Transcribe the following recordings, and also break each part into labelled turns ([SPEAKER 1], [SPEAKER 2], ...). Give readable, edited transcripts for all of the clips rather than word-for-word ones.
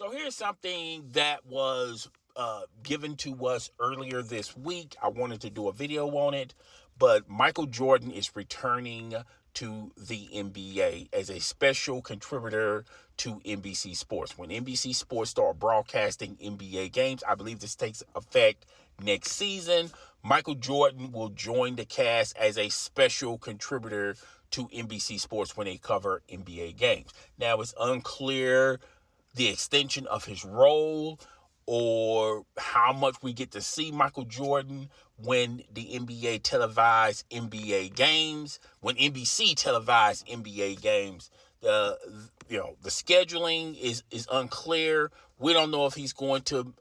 [SPEAKER 1] So here's something that was given to us earlier this week. I wanted to do a video on it, but Michael Jordan is returning to the NBA as a special contributor to NBC Sports. When NBC Sports start broadcasting NBA games, I believe this takes effect next season. Michael Jordan will join the cast as a special contributor to NBC Sports when they cover NBA games. Now, it's unclear the extension of his role or how much we get to see Michael Jordan when the NBA televised NBA games, when NBC televised NBA games. The scheduling is unclear. We don't know if he's going to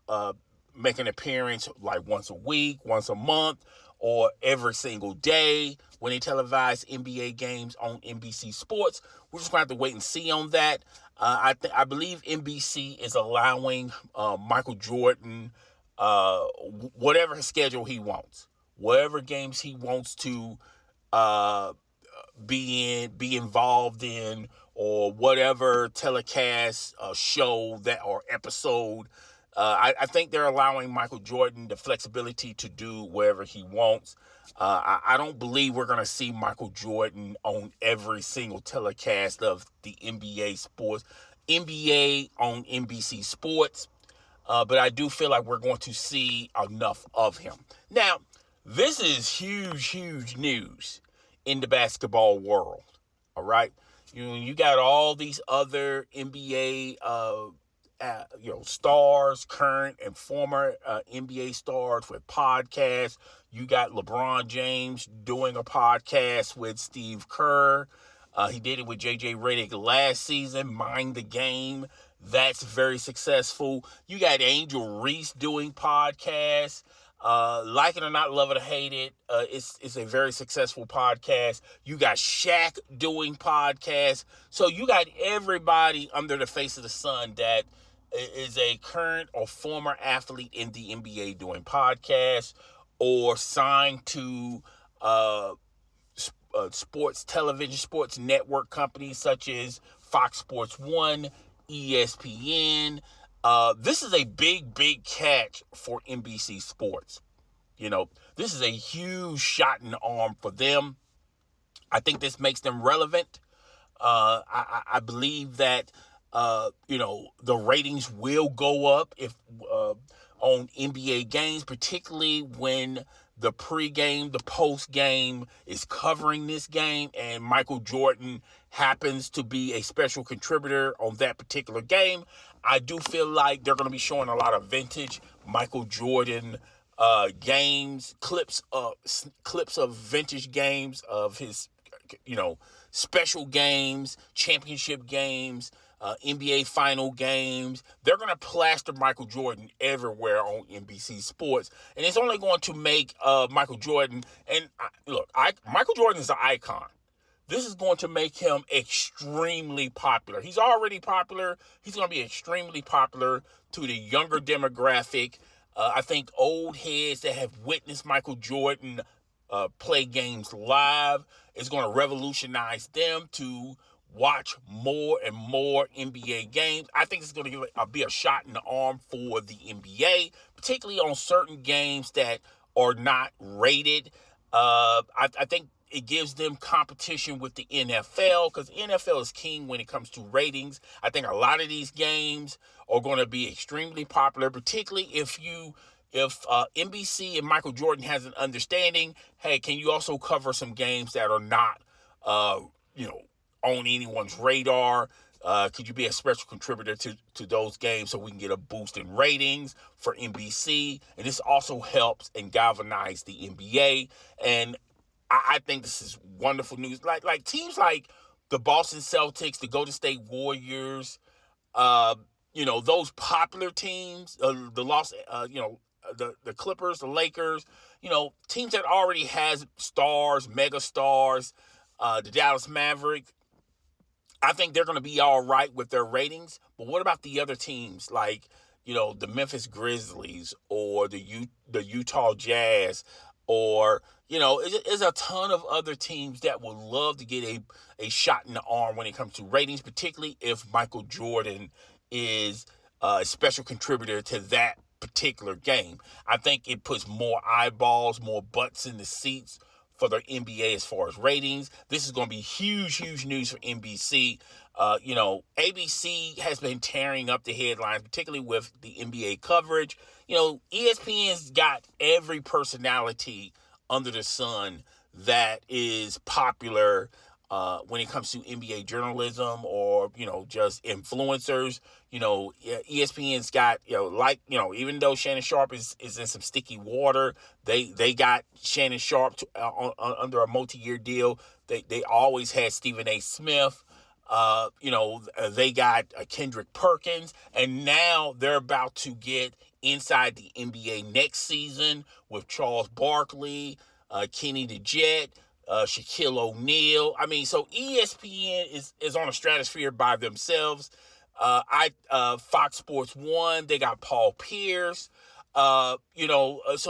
[SPEAKER 1] make an appearance like once a week, once a month, or every single day when they televise NBA games on NBC Sports. We're just going to have to wait and see on that. I believe NBC is allowing Michael Jordan whatever his schedule he wants, whatever games he wants to be involved in, or whatever telecast show that or episode. I think they're allowing Michael Jordan the flexibility to do wherever he wants. I don't believe we're going to see Michael Jordan on every single telecast of the NBA sports, NBA on NBC Sports. But I do feel like we're going to see enough of him. Now, this is huge news in the basketball world. All right. You got all these other NBA stars, current and former NBA stars with podcasts. You got LeBron James doing a podcast with Steve Kerr. He did it with JJ Redick last season, Mind the Game. That's very successful. You got Angel Reese doing podcasts. Like it or not, love it or hate it, it's a very successful podcast. You got Shaq doing podcasts. So you got everybody under the face of the sun that is a current or former athlete in the NBA doing podcasts or signed to sports television, sports network companies such as Fox Sports 1, ESPN. This is a big catch for NBC Sports. This is a huge shot in the arm for them. I think this makes them relevant. I believe that the ratings will go up if on NBA games, particularly when the pregame, the postgame is covering this game, and Michael Jordan happens to be a special contributor on that particular game. I do feel like they're going to be showing a lot of vintage Michael Jordan games, clips of vintage games of his, special games, championship games, NBA final games. They're going to plaster Michael Jordan everywhere on NBC Sports. And it's only going to make Michael Jordan, and Michael Jordan is an icon. This is going to make him extremely popular. He's already popular. He's going to be extremely popular to the younger demographic. I think old heads that have witnessed Michael Jordan play games live is going to revolutionize them to watch more and more NBA games. I think it's going to be a shot in the arm for the NBA, particularly on certain games that are not rated. I think it gives them competition with the NFL, because the NFL is king when it comes to ratings. I think a lot of these games are going to be extremely popular, particularly if NBC and Michael Jordan has an understanding. Hey, can you also cover some games that are not, on anyone's radar? Could you be a special contributor to those games so we can get a boost in ratings for NBC? And this also helps and galvanize the NBA. And I think this is wonderful news. Like teams like the Boston Celtics, the Golden State Warriors, those popular teams, the Clippers, the Lakers, teams that already has stars, mega stars, the Dallas Mavericks. I think they're going to be all right with their ratings. But what about the other teams like, the Memphis Grizzlies or the Utah Jazz, or, there's a ton of other teams that would love to get a shot in the arm when it comes to ratings, particularly if Michael Jordan is a special contributor to that particular game. I think it puts more eyeballs, more butts in the seats for the NBA as far as ratings. This is going to be huge news for NBC. ABC has been tearing up the headlines, particularly with the NBA coverage. ESPN's got every personality under the sun that is popular when it comes to NBA journalism or, just influencers. ESPN's got, even though Shannon Sharp is in some sticky water, they got Shannon Sharp under a multi-year deal. They always had Stephen A. Smith. They got Kendrick Perkins, and now they're about to get inside the NBA next season with Charles Barkley, Kenny the Jet, Shaquille O'Neal. So ESPN is on a stratosphere by themselves. Fox Sports 1, they got Paul Pierce. So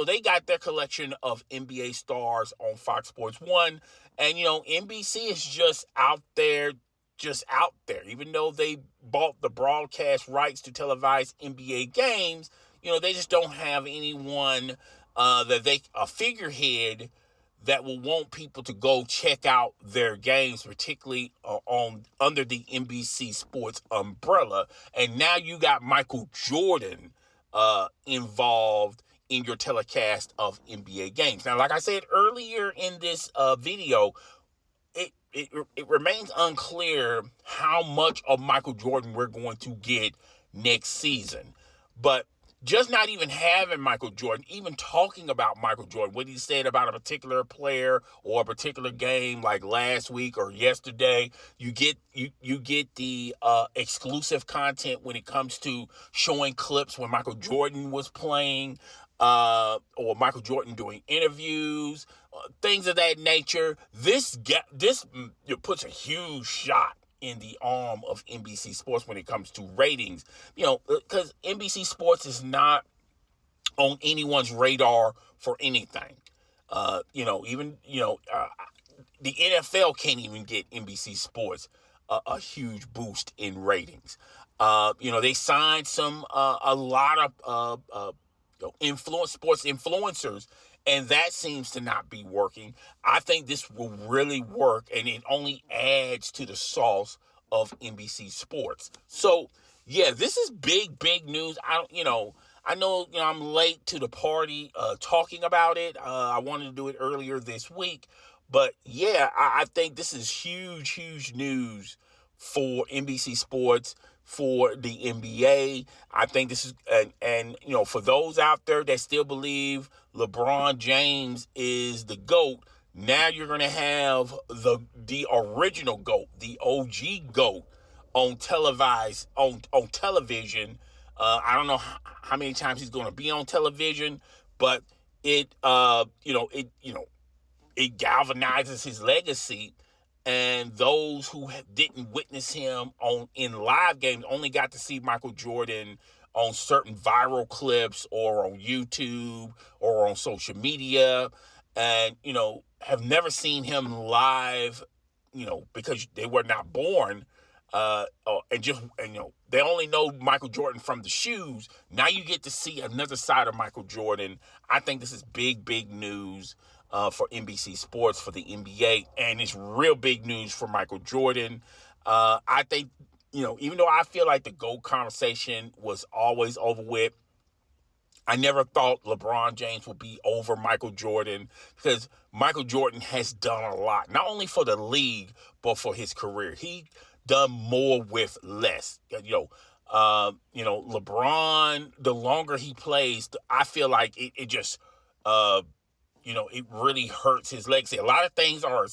[SPEAKER 1] they got their collection of NBA stars on Fox Sports 1. And, NBC is just out there. Even though they bought the broadcast rights to televise NBA games, they just don't have anyone a figurehead that will want people to go check out their games, particularly under the NBC Sports umbrella. And now you got Michael Jordan involved in your telecast of NBA games. Now, like I said earlier in this video, it remains unclear how much of Michael Jordan we're going to get next season. But just not even having Michael Jordan, even talking about Michael Jordan, what he said about a particular player or a particular game like last week or yesterday, you get the exclusive content when it comes to showing clips when Michael Jordan was playing, or Michael Jordan doing interviews, things of that nature. This puts a huge shot in the arm of NBC Sports when it comes to ratings, because NBC Sports is not on anyone's radar for anything. The NFL can't even get NBC Sports a huge boost in ratings. They signed a lot of sports influencers, and that seems to not be working. I think this will really work, and it only adds to the sauce of NBC Sports. So, yeah, this is big news. I know I'm late to the party talking about it. I wanted to do it earlier this week, but yeah, I think this is huge news for NBC Sports, for the NBA. I think this is, and for those out there that still believe LeBron James is the GOAT, now you're going to have the original GOAT, the OG GOAT on television. I don't know how many times he's going to be on television, but it galvanizes his legacy. And those who didn't witness him in live games only got to see Michael Jordan on certain viral clips or on YouTube or on social media, and have never seen him live, because they were not born, they only know Michael Jordan from the shoes. Now you get to see another side of Michael Jordan. I think this is big news for NBC Sports, for the NBA, and it's real big news for Michael Jordan. I think, even though I feel like the GOAT conversation was always over with, I never thought LeBron James would be over Michael Jordan, because Michael Jordan has done a lot, not only for the league, but for his career. He done more with less. LeBron, the longer he plays, I feel like it just, it really hurts his legacy. A lot of things are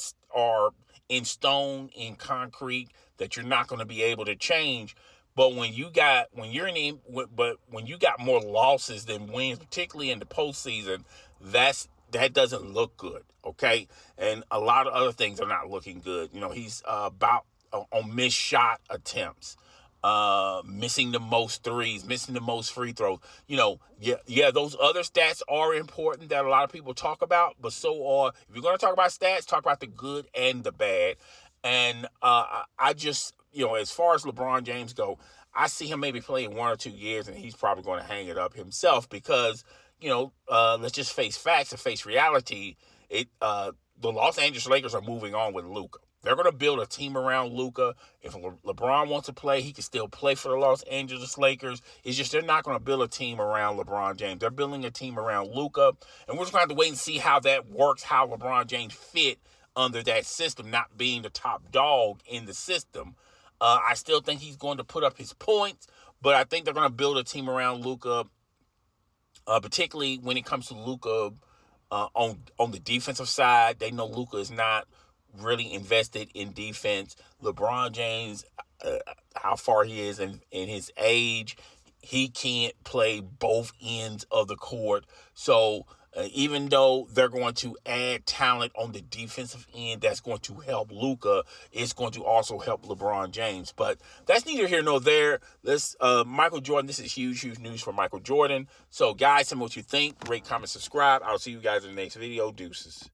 [SPEAKER 1] in stone, in concrete, that you're not going to be able to change. But when you got more losses than wins, particularly in the postseason, that doesn't look good. Okay, and a lot of other things are not looking good. He's about on missed shot attempts, missing the most threes, missing the most free throws. Those other stats are important that a lot of people talk about, but so are, if you're going to talk about stats, talk about the good and the bad. And I just, as far as LeBron James go, I see him maybe playing 1 or 2 years, and he's probably going to hang it up himself because, let's just face facts and face reality. The Los Angeles Lakers are moving on with Luka. They're going to build a team around Luka. If LeBron wants to play, he can still play for the Los Angeles Lakers. It's just they're not going to build a team around LeBron James. They're building a team around Luka, and we're just going to have to wait and see how that works, how LeBron James fit under that system, not being the top dog in the system. I still think he's going to put up his points, but I think they're going to build a team around Luka, particularly when it comes to Luka on the defensive side. They know Luka is not really invested in defense. LeBron James, how far he is in his age, he can't play both ends of the court. So even though they're going to add talent on the defensive end that's going to help Luka, it's going to also help LeBron James. But that's neither here nor there. Michael Jordan, this is huge news for Michael Jordan. So guys, tell me what you think. Rate, comment, subscribe. I'll see you guys in the next video. Deuces.